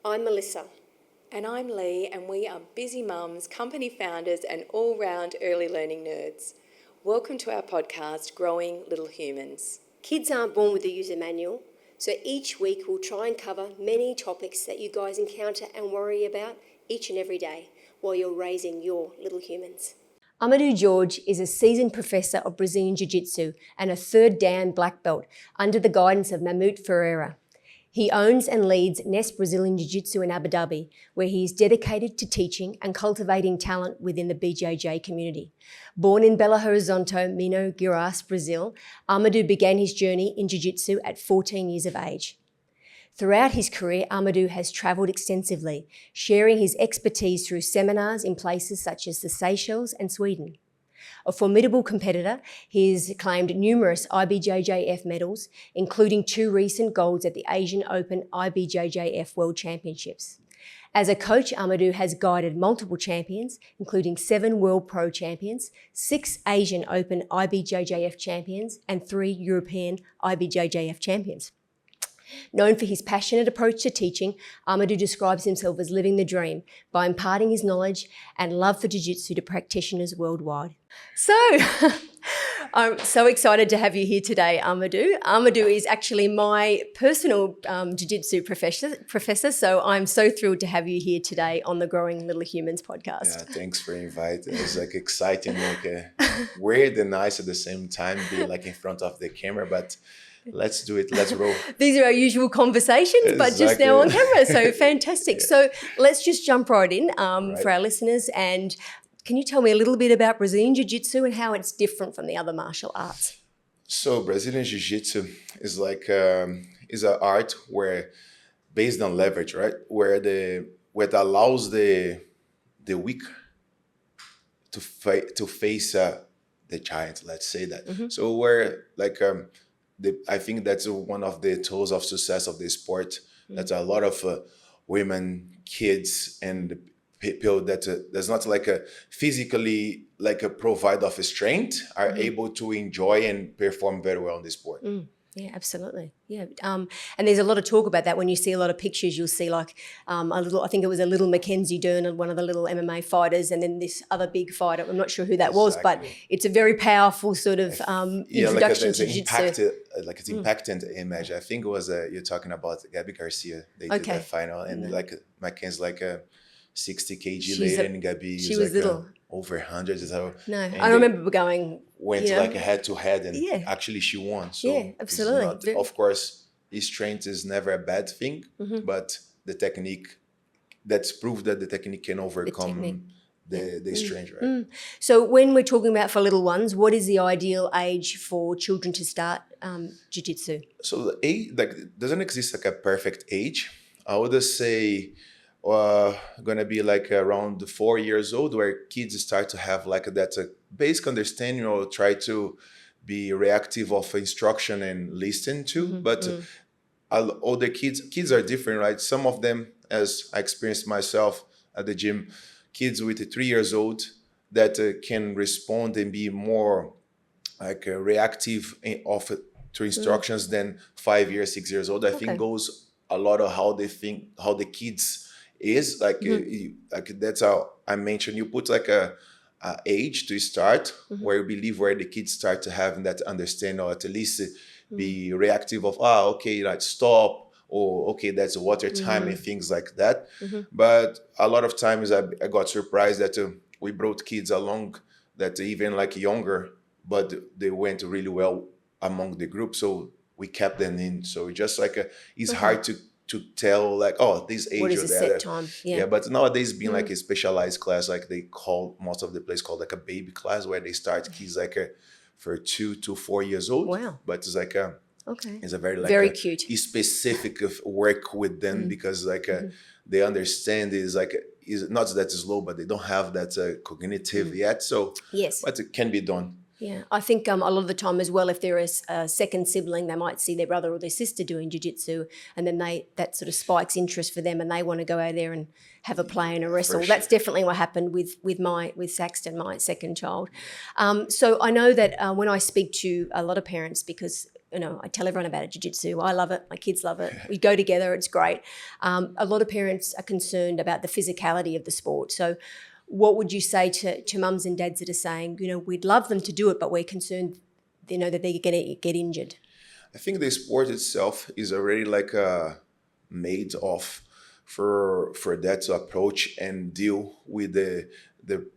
I'm Melissa. And I'm Lee, and we are busy mums, company founders, and all-round early learning nerds. Welcome to our podcast, Growing Little Humans. Kids aren't born with a user manual, so each week we'll try and cover many topics that you guys encounter and worry about each and every day while you're raising your little humans. Amadu Jorge is a seasoned professor of Brazilian Jiu-Jitsu and a third Dan black belt under the guidance of Mahmoud Ferreira. He owns and leads Nest Brazilian Jiu-Jitsu in Abu Dhabi, where he is dedicated to teaching and cultivating talent within the BJJ community. Born in Belo Horizonte, Minas Gerais, Brazil, Amadu began his journey in Jiu-Jitsu at 14 years of age. Throughout his career, Amadu has travelled extensively, sharing his expertise through seminars in places such as the Seychelles and Sweden. A formidable competitor, he has claimed numerous IBJJF medals, including 2 recent golds at the Asian Open IBJJF World Championships. As a coach, Amadu has guided multiple champions, including 7 World Pro Champions, 6 Asian Open IBJJF champions, and 3 European IBJJF champions. Known for his passionate approach to teaching, Amadu describes himself as living the dream by imparting his knowledge and love for Jiu-Jitsu to practitioners worldwide. So, I'm so excited to have you here today, Amadu. Amadu is actually my personal Jiu-Jitsu professor, so I'm so thrilled to have you here today on the Growing Little Humans podcast. Yeah, thanks for inviting. It's exciting, weird and nice at the same time, be in front of the camera, but let's do it. Let's roll. These are our usual conversations, but just now on camera. So fantastic. Yeah. So let's just jump right in for our listeners. And can you tell me a little bit about Brazilian Jiu-Jitsu and how it's different from the other martial arts? So Brazilian Jiu-Jitsu is is an art where based on leverage, right? Where it allows the weak to face the giant. Let's say that. Mm-hmm. So where I think that's one of the tools of success of the sport. Mm-hmm. That a lot of women, kids, and people that does not physically provide of strength are mm-hmm. able to enjoy and perform very well in the sport. Mm. Yeah, absolutely. Yeah. And there's a lot of talk about that. When you see a lot of pictures, you'll see I think it was a little Mackenzie Dern, one of the little MMA fighters, and then this other big fighter. I'm not sure who that was, but it's a very powerful sort of introduction to Jiu-Jitsu. It's impacting image. I think it was, you're talking about Gabby Garcia. They did that final. And Mackenzie's 60 kg later, and Gabby was little. Over 100. So, no, I remember going... Went head to head, and actually she won. So yeah, absolutely. Of course, strength is never a bad thing, mm-hmm. but the technique, that's proof that the technique can overcome the strength, right? Mm. So when we're talking about for little ones, what is the ideal age for children to start Jiu-Jitsu? So the age, doesn't exist a perfect age. I would say gonna be around 4 years old, where kids start to have that basic understanding, or try to be reactive of instruction and listen to. Mm-hmm. But all the kids are different, right? Some of them, as I experienced myself at the gym, kids with 3 years old that can respond and be more reactive to instructions than 5 years, 6 years old. I think goes a lot of how they think, how the kids is that's how I mentioned. You put a age to start, mm-hmm. where you believe where the kids start to have that understanding, or at least be reactive of stop, or that's water time, mm-hmm. and things like that. Mm-hmm. But a lot of times I got surprised that we brought kids along that even younger, but they went really well among the group, so we kept them in. So just it's hard to tell this age, what is a set time? Yeah, but nowadays being a specialized class, they call most of the place called a baby class, where they start kids for 2 to 4 years old. Wow. But it's it's a very cute specific of work with them, mm-hmm. because mm-hmm. they understand is not that it's low, but they don't have that cognitive mm-hmm. yet. So yes, but it can be done. Yeah, I think a lot of the time as well, if there is a second sibling, they might see their brother or their sister doing jiu-jitsu, and then that sort of spikes interest for them, and they want to go out there and have a play and a wrestle. Sure. That's definitely what happened with Saxton, my second child. So I know that when I speak to a lot of parents, because I tell everyone about it, jiu-jitsu. I love it. My kids love it. We go together. It's great. A lot of parents are concerned about the physicality of the sport. So what would you say to mums and dads that are saying, we'd love them to do it, but we're concerned, that they're going to get injured? I think the sport itself is already like made off for that to approach and deal with the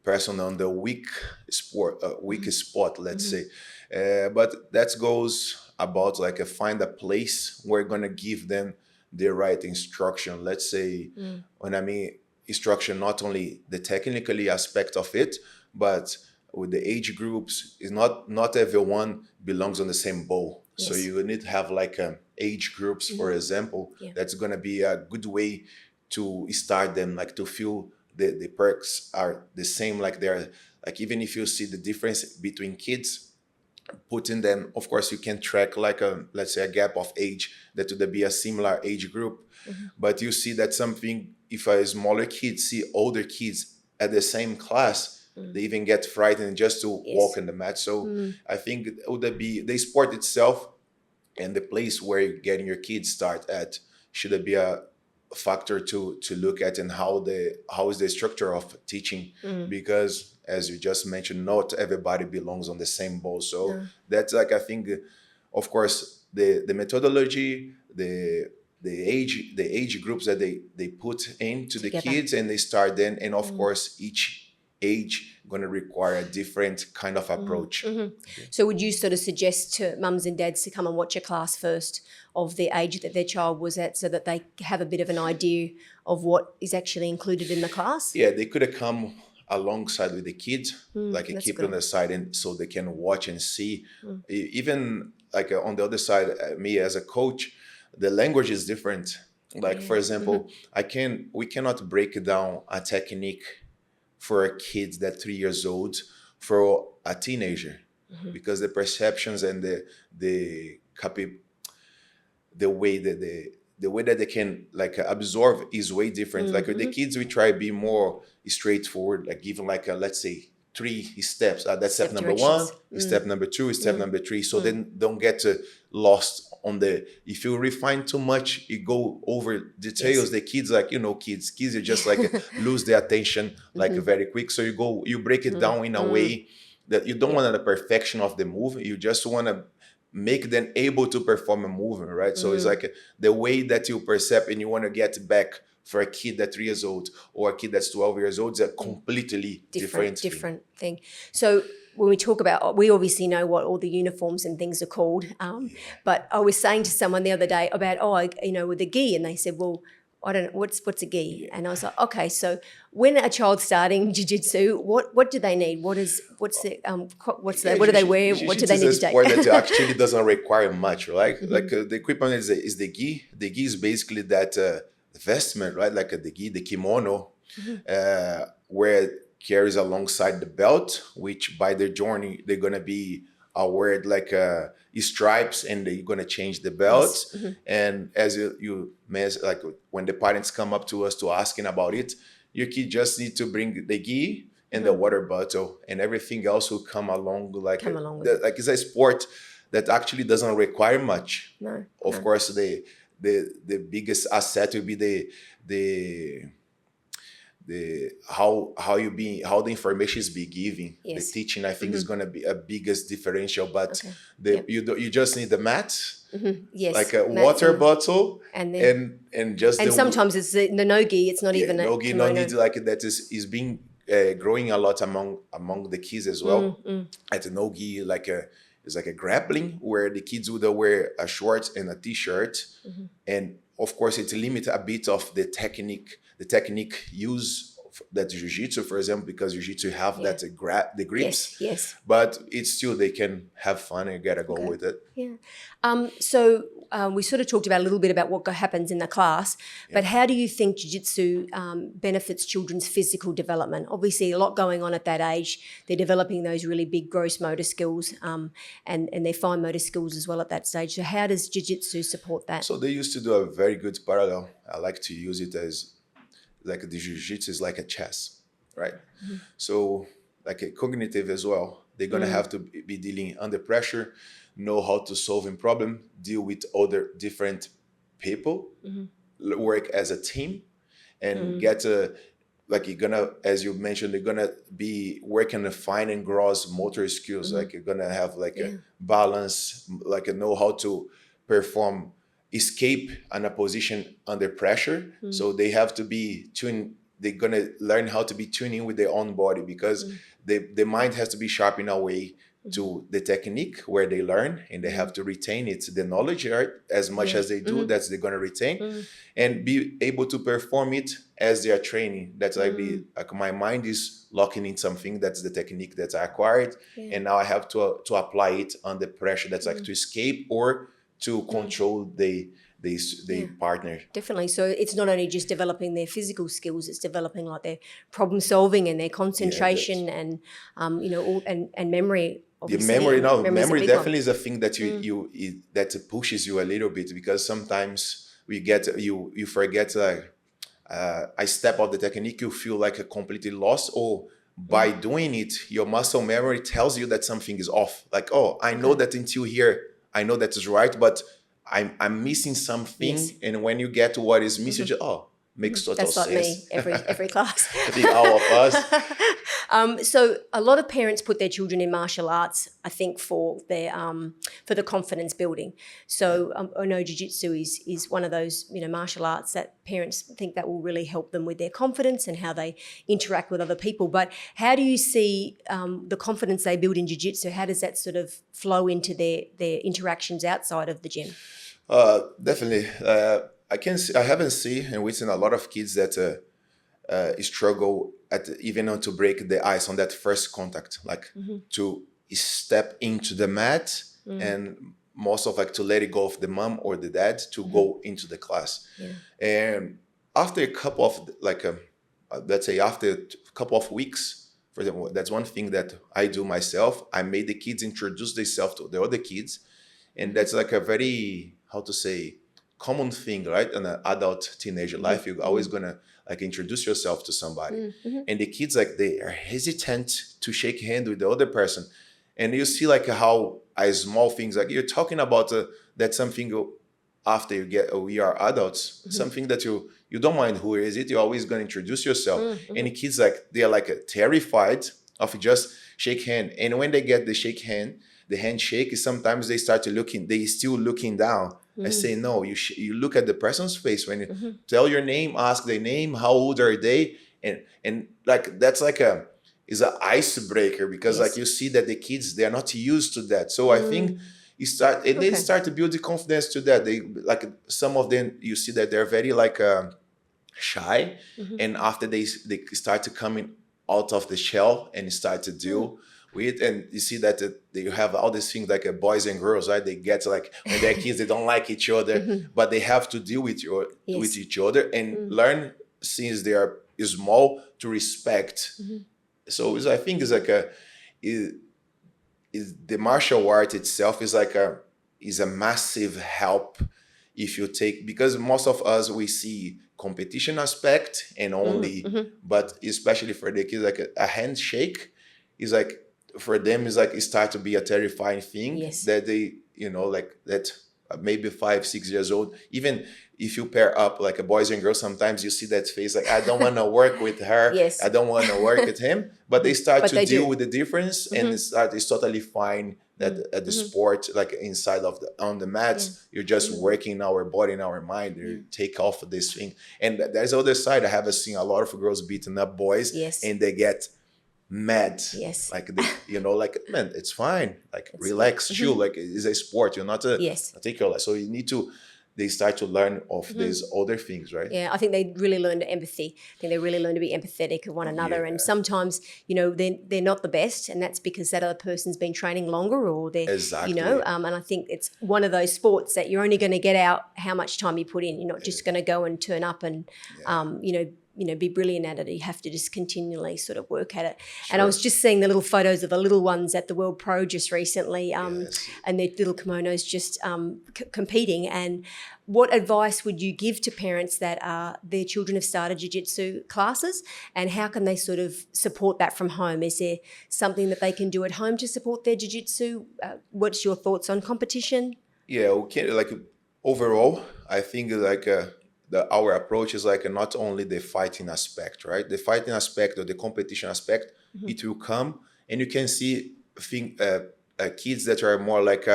person on the weak spot, let's say. But that goes about like find a place where we're gonna give them the right instruction. Let's say when I mean instruction, not only the technically aspect of it, but with the age groups, is not everyone belongs on the same bowl. So Yes. you need to have like age groups, for example. Yeah. That's gonna be a good way to start them, like to feel the perks are the same, like they're like, even if you see the difference between kids, putting them, of course you can track like let's say a gap of age that would be a similar age group. But you see that something, if a smaller kid see older kids at the same class, they even get frightened just to walk in the mat. So I think it would be the sport itself and the place where you're getting your kids start at should be a factor to look at, and how is the structure of teaching, because as you just mentioned, not everybody belongs on the same bowl. So that's like, I think, of course, the methodology, the age groups that they put into the Together. kids, and they start then, and of course each age going to require a different kind of approach. So would you sort of suggest to mums and dads to come and watch a class first of the age that their child was at, so that they have a bit of an idea of what is actually included in the class? Yeah, they could have come alongside with the kids, like that's keep good. on the side, and so they can watch and see. Even like on the other side, me as a coach, the language is different. Like for example, we cannot break down a technique for a kid that 3 years old for a teenager, because the perceptions and the way that they can like absorb is way different. Like with the kids, we try to be more straightforward, like give them like let's say 3 steps. That's step number directions. 1, step number 2, step number 3. So then don't get lost on if you refine too much, you go over details. Yes. The kids, like, kids you just like lose their attention like very quick. So you break it down in a way that you don't want the perfection of the move. You just want to make them able to perform a movement, right? So it's like the way that you perceive, and you want to get back for a kid that's 3 years old or a kid that's 12 years old, is a completely different thing. So when we talk about, we obviously know what all the uniforms and things are called, but I was saying to someone the other day about, with the gi, and they said, well, I don't know, what's a gi? And I was like, okay, so when a child's starting jiu-jitsu, what do they need? What do they wear? What do they need to take? Jiu-jitsu is a sport that actually doesn't require much, right? Like the equipment is the gi. The gi is basically that vestment, right? Like the gi, the kimono, where it carries alongside the belt, which by their journey, they're going to be aware like stripes, and they're going to change the belt. And as you like when the parents come up to us to asking about it, your kid just need to bring the gi and the water bottle, and everything else will come along with it. Like it's a sport that actually doesn't require much. Of course, the biggest asset will be how the information is be given. Yes. The teaching, I think, is going to be a biggest differential. But you just need the mat, yes, like a water bottle, and sometimes it's the no-gi. It's not even no gi. No need, like that is being growing a lot among the kids as well. At the no-gi, it's like a grappling where the kids would wear a short and a t-shirt, and of course it limits a bit of the technique use that jiu-jitsu, for example, because jiu-jitsu have that the grips. Yes. But it's still, they can have fun and get a go with it. Yeah. So we sort of talked about a little bit about what happens in the class, but how do you think jiu-jitsu benefits children's physical development? Obviously, a lot going on at that age. They're developing those really big gross motor skills and their fine motor skills as well at that stage. So how does jiu-jitsu support that? So they used to do a very good parallel. I like to use it as like the jiu-jitsu is like a chess, right? So like a cognitive as well. They're going to have to be dealing under pressure, know how to solve a problem, deal with other different people, work as a team, and get a, like you're gonna, as you mentioned, they're gonna be working on fine and gross motor skills. Like you're gonna have like a balance, like a know how to perform, escape in a position under pressure. So they have to be tuned. They're gonna learn how to be tuning with their own body, because the mind has to be sharp in a way to the technique where they learn, and they have to retain it, the knowledge, right? As much as they do, that's they're gonna retain, and be able to perform it as they are training. That's like my mind is locking in something. That's the technique that I acquired, and now I have to apply it under pressure. That's like to escape or to control the partner. Definitely. So it's not only just developing their physical skills; it's developing like their problem solving and their concentration and and memory. The Obviously, memory definitely is a thing that that pushes you a little bit, because sometimes you forget. I step out the technique, you feel like a completely lost, or by doing it, your muscle memory tells you that something is off. Like, oh, I know that until here, I know that is right, but I'm missing something. And when you get to what is missing, makes total sense. That's like me every class. I think all of us. So a lot of parents put their children in martial arts, I think, for their for the confidence building. So I know jiu-jitsu is one of those martial arts that parents think that will really help them with their confidence and how they interact with other people. But how do you see the confidence they build in jiu-jitsu? How does that sort of flow into their interactions outside of the gym? Definitely. I haven't seen and we've seen a lot of kids that struggle even to break the ice on that first contact, like to step into the mat and most of like to let it go of the mom or the dad to go into the class. And after a couple of let's say after a couple of weeks, for example, that's one thing that I do myself. I made the kids introduce themselves to the other kids, and that's like a very, how to say, common thing, right? In an adult teenager life, you're always gonna like introduce yourself to somebody, and the kids, like, they are hesitant to shake hand with the other person, and you see like how small things, like you're talking about that something after we are adults, something that you don't mind who is it, you're always gonna introduce yourself, and the kids, like, they're like terrified of just shake hand, and when they get the handshake, sometimes they start to they still looking down. I say, no, you look at the person's face when you tell your name, ask their name, how old are they, and like that's like is an icebreaker, because like you see that the kids, they're not used to that. So I think they start to build the confidence to that. They, like, some of them, you see that they're very like shy, and after they start to coming out of the shell and start to deal with, and you see that you have all these things like boys and girls, right? They get like, when they're kids, they don't like each other, but they have to deal with with each other and learn since they are small to respect. So I think it's like the martial art itself is like is a massive help if you take, because most of us, we see competition aspect and only, but especially for the kids, like a handshake is like, for them, is like, it starts to be a terrifying thing that they, like that maybe 5-6 years old, even if you pair up like a boys and girls, sometimes you see that face, like, I don't want to work with her, I don't want to work with him, but they start to deal with the difference, and it's totally fine that at the sport, like inside of on the mats, you're just working our body and our mind. You take off of this thing, and there's the other side. I have seen a lot of girls beating up boys, and they get mad, like they, like, man, it's fine, like, relax, chill, like, it's a sport, you're not take your life. So they start to learn of these other things, right? I think they really learn empathy. I think they really learn to be empathetic of one another, and sometimes they're not the best, and that's because that other person's been training longer, or they're and I think it's one of those sports that you're only going to get out how much time you put in. You're not just going to go and turn up and be brilliant at it. You have to just continually sort of work at it. Sure. And I was just seeing the little photos of the little ones at the World Pro just recently, Yes. and their little kimonos just competing. And what advice would you give to parents that their children have started jiu-jitsu classes, and how can they sort of support that from home? Is there something that they can do at home to support their jiu-jitsu? What's your thoughts on competition? Yeah, okay. Like overall, I think like our approach is like not only the fighting aspect, right? The fighting aspect or the competition aspect, it will come, and you can see kids that are more like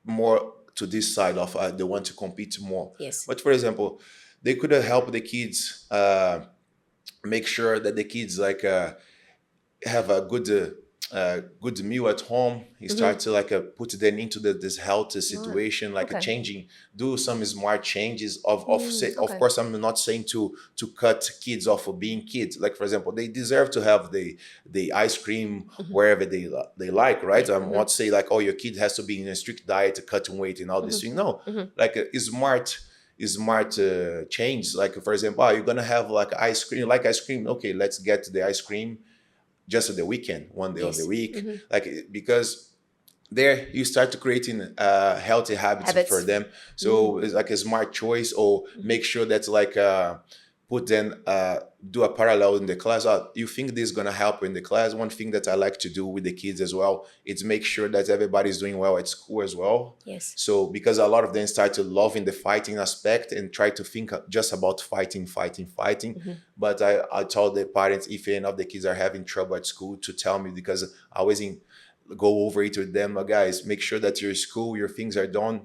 more to this side of they want to compete more. Yes. But for example, they could help the kids make sure that the kids like have a good meal at home. You start to like put them into this healthy situation, like Okay. do some smart changes of course I'm not saying to cut kids off of being kids. Like for example, they deserve to have the ice cream wherever they like, right? I'm not saying like, oh, your kid has to be in a strict diet, cutting weight and all this thing. No, like a smart change. Like for example, you're gonna have like ice cream, like ice cream. Okay, let's get the ice cream just at the weekend, one day of the week, like because there you start to creating healthy habits for them. So it's like a smart choice, or make sure that like put them do a parallel in the class. You think this is gonna help in the class? One thing that I like to do with the kids as well is make sure that everybody's doing well at school as well. Yes. So because a lot of them start to love in the fighting aspect and try to think just about fighting. But I told the parents, if any of the kids are having trouble at school, to tell me, because I always go over it with them. Guys, make sure that your school, your things are done,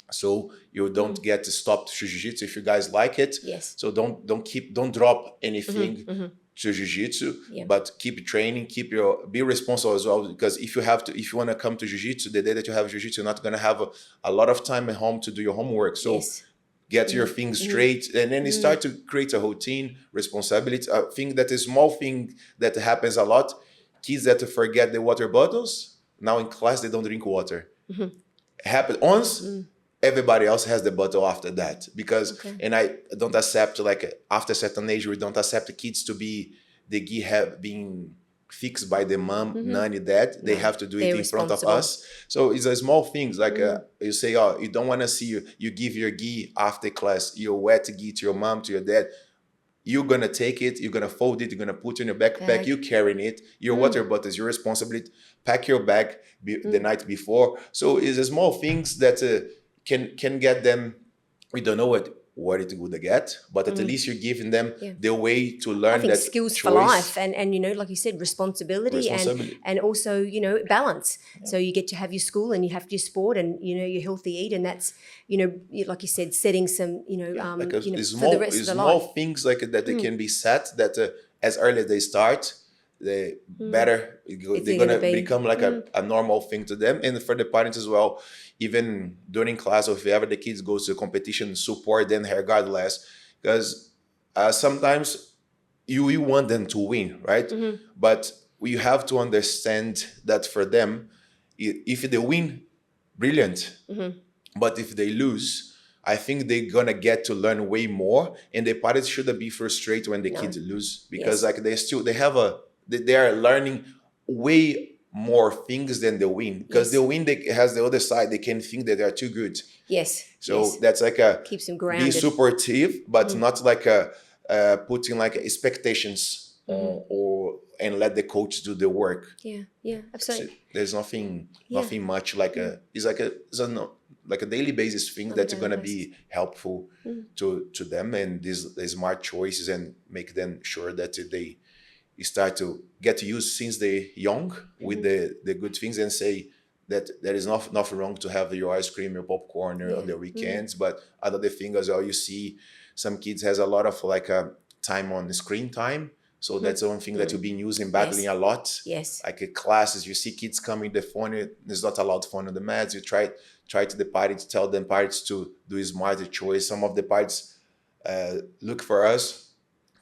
so you don't get to stop jiu-jitsu if you guys like it. Yes. So don't drop anything to jiu-jitsu, but keep training, be responsible as well, because if you want to come to jiu-jitsu, the day that you have jiu-jitsu, you're not going to have a lot of time at home to do your homework. So get your things straight, and then you start to create a routine, responsibility. I think that a small thing that happens a lot, kids that forget the water bottles, now in class they don't drink water. Happen once, everybody else has the bottle after that, because and I don't accept, like after a certain age, we don't accept the kids to be the gi have being fixed by the mom, nanny, dad. They have to do it in front of us. So it's a small things, like you say, oh, you don't want to see you give your gi after class, your wet gi to your mom, to your dad. You're gonna take it, you're gonna fold it, you're gonna put it in your backpack, you carrying it. Your water bottle is your responsibility. Pack your bag the night before. So it's a small things that can get them. We don't know what it would get, but at least you're giving them the way to learn. I think that skills choice. for life, and like you said, responsibility. And also balance. So you get to have your school and you have your sport and your healthy eat, and that's like you said, setting some like for the rest of the small life. things like that they can be set, that as early as they start, the better they're gonna become like a normal thing to them. And for the parents as well, even during class, or if ever the kids goes to competition, support them regardless, because sometimes you want them to win, right? But you have to understand that for them, if they win, brilliant. But if they lose, I think they're gonna get to learn way more, and the parents shouldn't be frustrated when the kids lose, because like they are learning way more things than the win, because the win has the other side. They can think that they are too good. So that's like keeps them be grounded. supportive, but not like putting like expectations and let the coach do the work. Absolutely. So there's nothing much like it's like a daily basis thing that's going to be helpful to them, and these smart choices, and make them sure that they start to get used since they're young with the good things, and say that there is nothing wrong to have your ice cream, your popcorn on the weekends. But another thing as well, you see some kids has a lot of like time on the screen time. So that's one thing that you've been using, battling a lot. Like classes, you see kids coming, the phone, there's not allowed phone on the mats. You try to the parents, tell them parents to do a smarter choice. Some of the parents look for us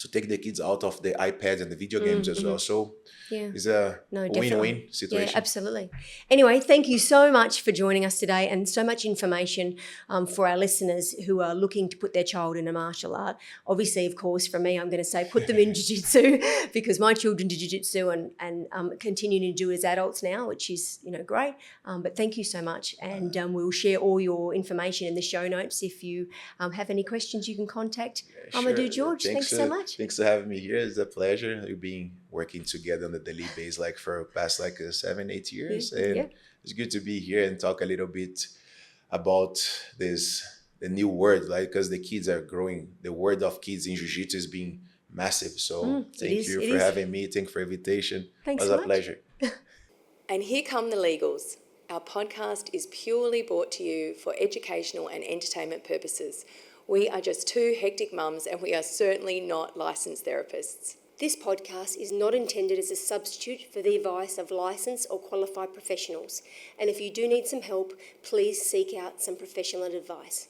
to take the kids out of the iPads and the video games as well. So Yeah. it's a No, win-win definitely. situation. Yeah, absolutely. Anyway, thank you so much for joining us today, and so much information for our listeners who are looking to put their child in a martial art. Obviously, of course, for me, I'm going to say put them in jiu-jitsu because my children do jiu-jitsu and continuing to do as adults now, which is, great. But thank you so much, and we'll share all your information in the show notes. If you have any questions, you can contact Amadu Jorge. Thanks so much. Thanks for having me here. It's a pleasure. We've been working together on a daily basis for past 7-8 years. And it's good to be here and talk a little bit about the new word, because the kids are growing. The word of kids in Jiu-Jitsu is being massive. So thank you for having me. Thank you for the invitation. Thanks It was so a much. pleasure. And here come the legals. Our podcast is purely brought to you for educational and entertainment purposes. We are just two hectic mums, and we are certainly not licensed therapists. This podcast is not intended as a substitute for the advice of licensed or qualified professionals. And if you do need some help, please seek out some professional advice.